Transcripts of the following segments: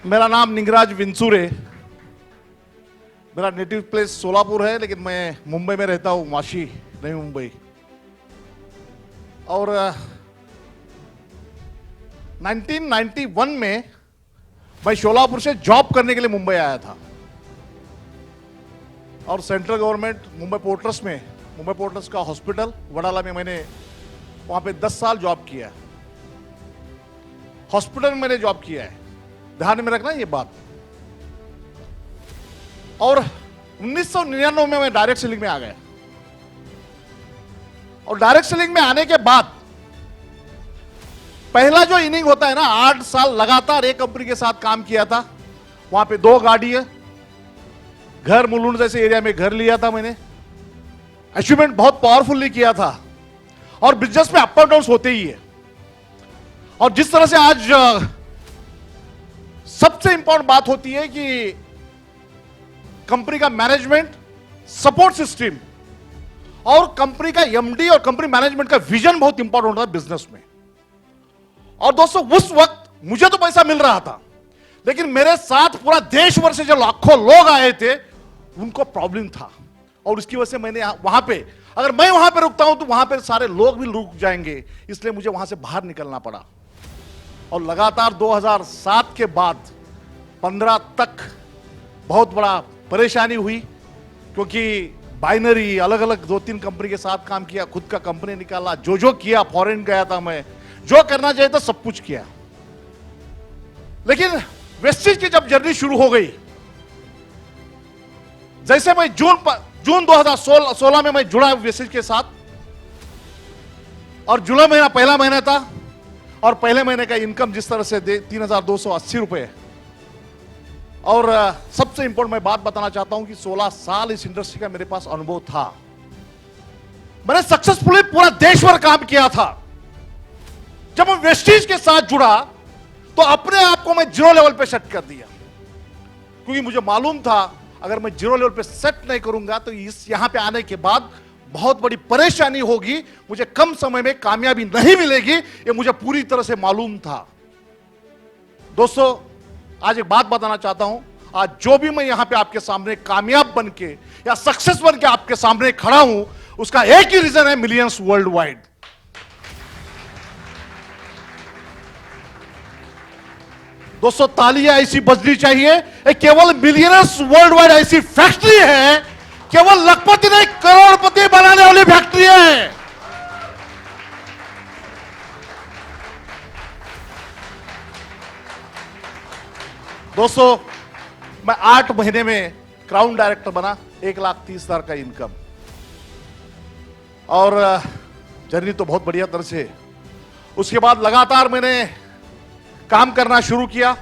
मेरा नाम निंगराज विंसूरे। मेरा नेटिव प्लेस सोलापुर है, लेकिन मैं मुंबई में रहता हूँ, वाशी, नई मुंबई। और 1991 में मैं सोलापुर से जॉब करने के लिए मुंबई आया था। और सेंट्रल गवर्नमेंट मुंबई पोर्ट्रस्ट का हॉस्पिटल वडाला में मैंने वहां पे 10 साल जॉब किया। हॉस्पिटल में मैंने जॉब किया है, ध्यान में रखना ये बात। और 1999 में मैं डायरेक्ट सेलिंग में आ गया। और डायरेक्ट सेलिंग में आने के बाद पहला जो इनिंग होता है ना, 8 साल लगातार एक कंपनी के साथ काम किया था। वहां पे 2 गाड़ी है, घर मुलुंड जैसे एरिया में घर लिया था मैंने। अचीवमेंट बहुत पावरफुली किया था। और बिजनेस में अप एंड डाउन होते ही है। और जिस तरह से आज सबसे इंपॉर्टेंट बात होती है कि कंपनी का मैनेजमेंट, सपोर्ट सिस्टम और कंपनी का एमडी और कंपनी मैनेजमेंट का विजन बहुत इंपॉर्टेंट होता है बिजनेस में। और दोस्तों, उस वक्त मुझे तो पैसा मिल रहा था, लेकिन मेरे साथ पूरा देश भर से जो लाखों लोग आए थे उनको प्रॉब्लम था। और उसकी वजह से मैंने वहां पे, अगर मैं वहां पे रुकता हूं तो वहां पे सारे लोग भी रुक जाएंगे, इसलिए मुझे वहां से बाहर निकलना पड़ा। और लगातार 2007 के बाद 15 तक बहुत बड़ा परेशानी हुई, क्योंकि बाइनरी अलग अलग 2-3 कंपनी के साथ काम किया, खुद का कंपनी निकाला, जो किया, फॉरेन गया था मैं, जो करना चाहिए था सब कुछ किया। लेकिन वेस्टेज की जब जर्नी शुरू हो गई, जैसे मैं जून 2016 में मैं जुड़ा वेस्टेज के साथ, और जुलाई महीना पहला महीना था, और पहले महीने का इनकम जिस तरह से 3,280 रुपए। और सबसे इंपॉर्टेंट मैं बात बताना चाहता हूं कि 16 साल इस इंडस्ट्री का मेरे पास अनुभव था। मैंने सक्सेसफुली पूरा देश भर काम किया था। जब मैं वेस्टीज के साथ जुड़ा तो अपने आप को मैं 0 लेवल पे सेट कर दिया, क्योंकि मुझे मालूम था अगर मैं 0 लेवल पे सेट नहीं करूंगा तो यहां पे आने के बाद बहुत बड़ी परेशानी होगी, मुझे कम समय में कामयाबी नहीं मिलेगी, ये मुझे पूरी तरह से मालूम था। दोस्तों, आज एक बात बताना चाहता हूं, आज जो भी मैं यहां पे आपके सामने कामयाब बन के या सक्सेस बन के आपके सामने खड़ा हूं, उसका एक ही रीजन है, मिलियंस वर्ल्ड वाइड। दोस्तों, तालियां ऐसी बजनी चाहिए। केवल मिलियनर्स वर्ल्ड वाइड ऐसी फैक्ट्री है, केवल लखपति नहीं करोड़पति बनाने वाली फैक्ट्री है। दोस्तों, मैं 8 महीने में क्राउन डायरेक्टर बना, 1,30,000 का इनकम। और जर्नी तो बहुत बढ़िया तरह से। उसके बाद लगातार मैंने काम करना शुरू किया,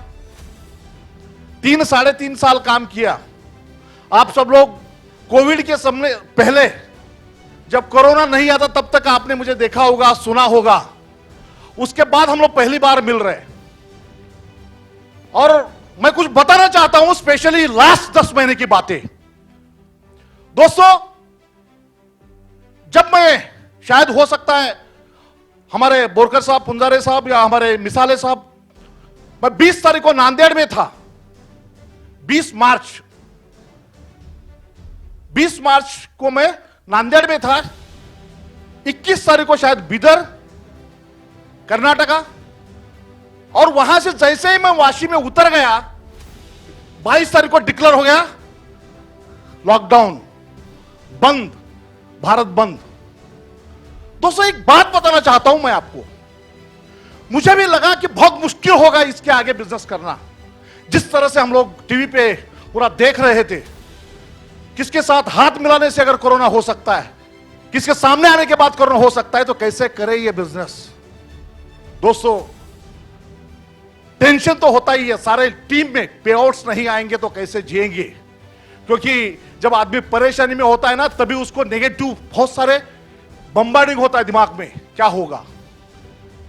3-3.5 साल काम किया। आप सब लोग कोविड के समय पहले, जब कोरोना नहीं आता तब तक आपने मुझे देखा होगा, सुना होगा। उसके बाद हम लोग पहली बार मिल रहे। और मैं कुछ बताना चाहता हूं, स्पेशली लास्ट 10 महीने की बातें। दोस्तों, जब मैं, शायद हो सकता है हमारे बोरकर साहब, पुंजारे साहब या हमारे मिसाले साहब, मैं 20 तारीख को नांदेड़ में था, 20 मार्च को मैं नांदेड़ में था। 21 तारीख को शायद बिदर, कर्नाटका। और वहां से जैसे ही मैं वाशी में उतर गया, 22 तारीख को डिक्लेयर हो गया लॉकडाउन, बंद, भारत बंद। दोस्तों, एक बात बताना चाहता हूं मैं आपको, मुझे भी लगा कि बहुत मुश्किल होगा इसके आगे बिजनेस करना। जिस तरह से हम लोग टीवी पे पूरा देख रहे थे, किसके साथ हाथ मिलाने से अगर कोरोना हो सकता है, किसके सामने आने के बाद कोरोना हो सकता है, तो कैसे करें ये बिजनेस। दोस्तों, टेंशन तो होता ही है, सारे टीम में पे आउट्स नहीं आएंगे तो कैसे जिएंगे, क्योंकि जब आदमी परेशानी में होता है ना, तभी उसको नेगेटिव बहुत सारे बम्बार्डिंग होता है दिमाग में, क्या होगा।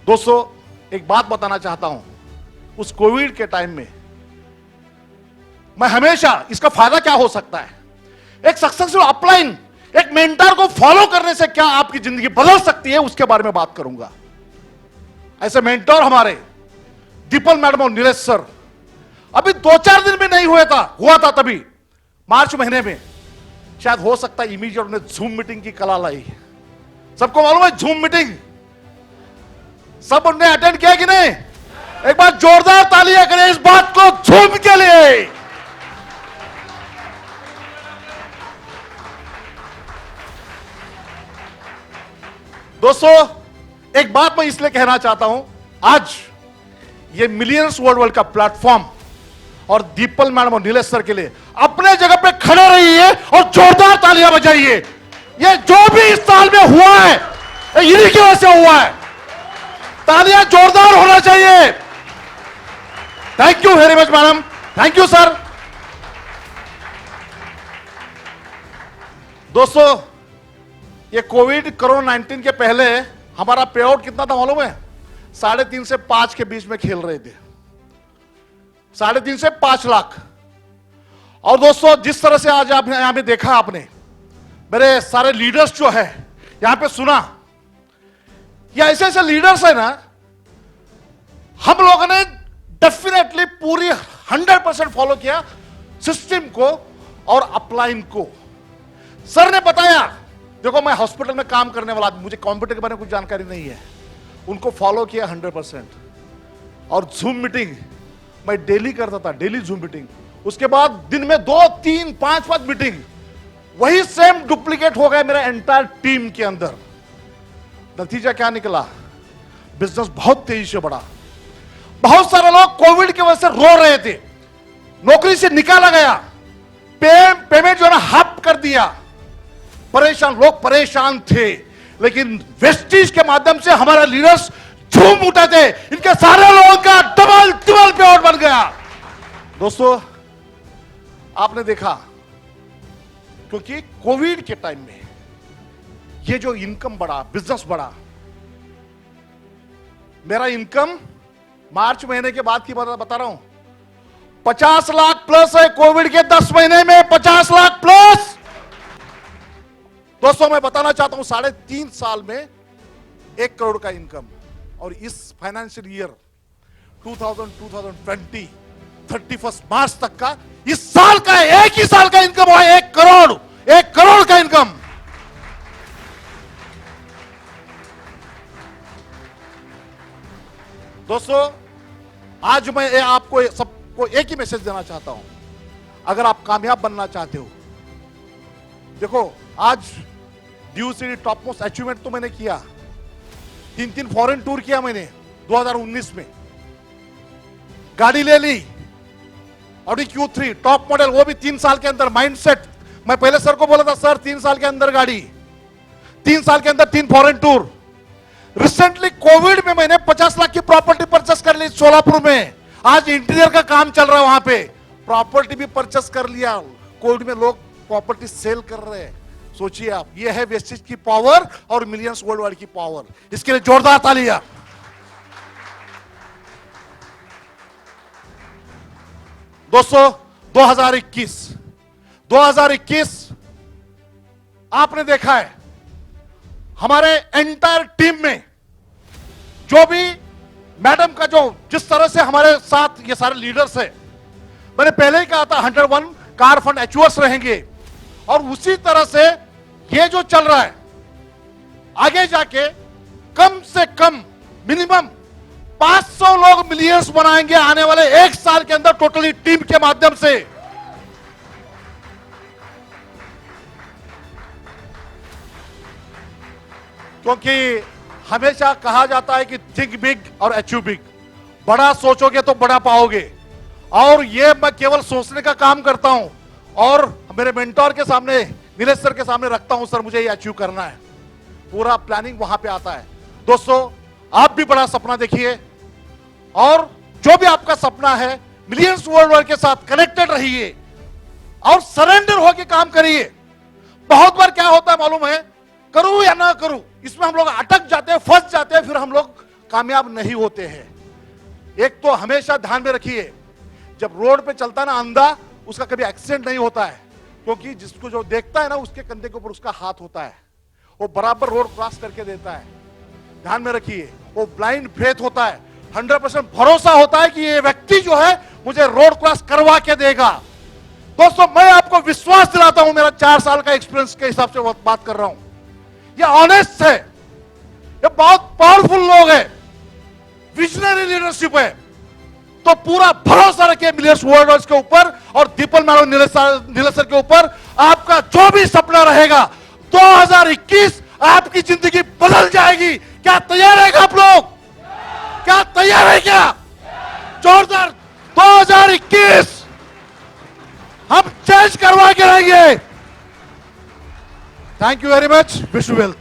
दोस्तों, एक बात बताना चाहता हूं, उस कोविड के टाइम में मैं हमेशा, इसका फायदा क्या हो सकता है, एक सक्सेसफुल अपलाइन, एक मेंटर को फॉलो करने से क्या आपकी जिंदगी बदल सकती है, उसके बारे में बात करूंगा। ऐसे मेंटर हमारे दीपल मैडम और नीरज सर, अभी 2-4 दिन में नहीं हुआ था तभी मार्च महीने में। शायद हो सकता है इमीडिएट उन्होंने जूम मीटिंग की कला लाई। सबको मालूम है जूम मीटिंग, सब उन्होंने अटेंड किया कि नहीं? एक बार जोरदार तालियां करें इस बात को जूम के लिए। दोस्तों एक बात मैं इसलिए कहना चाहता हूं, आज ये मिलियंस वर्ल्ड का प्लेटफॉर्म और दीपल मैडम और नीलेश सर के लिए अपने जगह पे खड़े रहिए और जोरदार तालियां बजाइए। ये जो भी इस साल में हुआ है इन्हीं की वजह से हुआ है। तालियां जोरदार होना चाहिए। Thank you very much madam, thank you sir. दोस्तों ये कोविड कोरोना 19 के पहले हमारा पे आउट कितना था मालूम है? 3.5 से 5 के बीच में खेल रहे थे, 3.5 से 5 लाख। और दोस्तों जिस तरह से आज आपने यहां पे देखा, आपने मेरे सारे लीडर्स जो है यहां पे सुना, ये ऐसे ऐसे लीडर्स है ना, हम लोगों ने डेफिनेटली पूरी 100% फॉलो किया सिस्टम को और अपलाइन को। सर ने बताया, देखो मैं हॉस्पिटल में काम करने वाला आदमी, मुझे कंप्यूटर के बारे में कुछ जानकारी नहीं है, उनको फॉलो किया 100%। और जूम मीटिंग मैं डेली करता था, डेली जूम मीटिंग। उसके बाद दिन में 2, 3, 5 मीटिंग, वही सेम डुप्लीकेट हो गया मेरा एंटायर टीम के अंदर। नतीजा क्या निकला? बिजनेस बहुत तेजी से बढ़ा। बहुत सारे लोग कोविड की वजह से रो रहे थे, नौकरी से निकाला गया, पेमेंट जो है ना हाफ कर दिया, परेशान लोग परेशान थे। लेकिन वेस्टीज के माध्यम से हमारे लीडर्स झूम उठे थे, इनके सारे लोगों का डबल ट्रिपल पे आउट बन गया। दोस्तों आपने देखा, क्योंकि कोविड के टाइम में ये जो इनकम बढ़ा, बिजनेस बढ़ा। मेरा इनकम मार्च महीने के बाद की बता रहा हूं, 50 लाख प्लस है। कोविड के 10 महीने में 50 लाख प्लस। दोस्तों मैं बताना चाहता हूं 3.5 साल में 1 करोड़ का इनकम। और इस फाइनेंशियल ईयर 2020 31 मार्च तक का, इस साल का एक ही साल का इनकम हुआ 1 करोड़, 1 करोड़ का इनकम। दोस्तों आज मैं आपको सबको एक ही मैसेज देना चाहता हूं, अगर आप कामयाब बनना चाहते हो, देखो आज ड्यूसिटी टॉप मोस्ट अचीवमेंट तो मैंने किया, 3 फॉरेन टूर किया मैंने 2019 में, गाड़ी ले ली ऑडी Q3 टॉप मॉडल, वो भी 3 साल के अंदर। माइंडसेट, मैं पहले सर को बोला था सर 3 साल के अंदर गाड़ी, 3 साल के अंदर 3 फॉरेन टूर। रिसेंटली कोविड में मैंने 50 लाख की प्रॉपर्टी परचेस कर ली सोलापुर में। आज इंटीरियर का काम चल रहा है वहां पे, प्रॉपर्टी भी परचेस कर लिया। कोविड में लोग प्रॉपर्टी सेल कर रहे हैं। सोचिए आप, ये है वेस्टेज की पावर और मिलियंस वर्ल्ड वाइड की पावर। इसके लिए जोरदार तालियां। दोस्तों 2021 आपने देखा है हमारे एंटायर टीम में, जो भी मैडम का जो जिस तरह से हमारे साथ ये सारे लीडर्स हैं, मैंने पहले ही कहा था 101 कार फंड एचूअर्स रहेंगे। और उसी तरह से ये जो चल रहा है, आगे जाके कम से कम मिनिमम 500 लोग मिलियंस बनाएंगे आने वाले 1 साल के अंदर, टोटली टीम के माध्यम से। क्योंकि हमेशा कहा जाता है कि थिंक बिग और अचीव बिग, बड़ा सोचोगे तो बड़ा पाओगे। और ये मैं केवल सोचने का काम करता हूं और मेरे मेंटोर के सामने, नीलेश सर के सामने रखता हूं, सर मुझे ये अचीव करना है। पूरा प्लानिंग वहां पे आता है। दोस्तों आप भी बड़ा सपना देखिए, और जो भी आपका सपना है मिलियंस वर्ल्ड वाइड के साथ कनेक्टेड रहिए और सरेंडर होकर काम करिए। बहुत बार क्या होता है मालूम है, करूं या ना करूं, इसमें हम लोग अटक जाते हैं, फंस जाते हैं, फिर हम लोग कामयाब नहीं होते हैं। एक तो हमेशा ध्यान में रखिए, जब रोड पे चलता है ना अंधा, उसका कभी एक्सीडेंट नहीं होता है, क्योंकि जिसको जो देखता है ना उसके कंधे के ऊपर उसका हाथ होता है, वो बराबर रोड क्रॉस करके देता है। ध्यान में रखिए, वो ब्लाइंड फेथ होता है, 100% भरोसा होता है कि ये व्यक्ति जो है मुझे रोड क्रॉस करवा के देगा। दोस्तों, मैं आपको विश्वास दिलाता हूं, मेरा 4 साल का एक्सपीरियंस के हिसाब से बात कर रहा हूं। ये ऑनेस्ट है, ये बहुत पावरफुल लोग हैं, विजनरी लीडरशिप है। तो पूरा भरोसा रखिए मिलियर्स वर्ल्ड ऑयल के ऊपर और दीपल मैरो नीलेसर के ऊपर। आपका जो भी सपना रहेगा, 2021 आपकी जिंदगी बदल जाएगी। क्या तैयार है आप लोग? क्या तैयार है? क्या जोरदार 2021 हम चेंज करवा के रहेंगे। Thank you very much. Wish you well.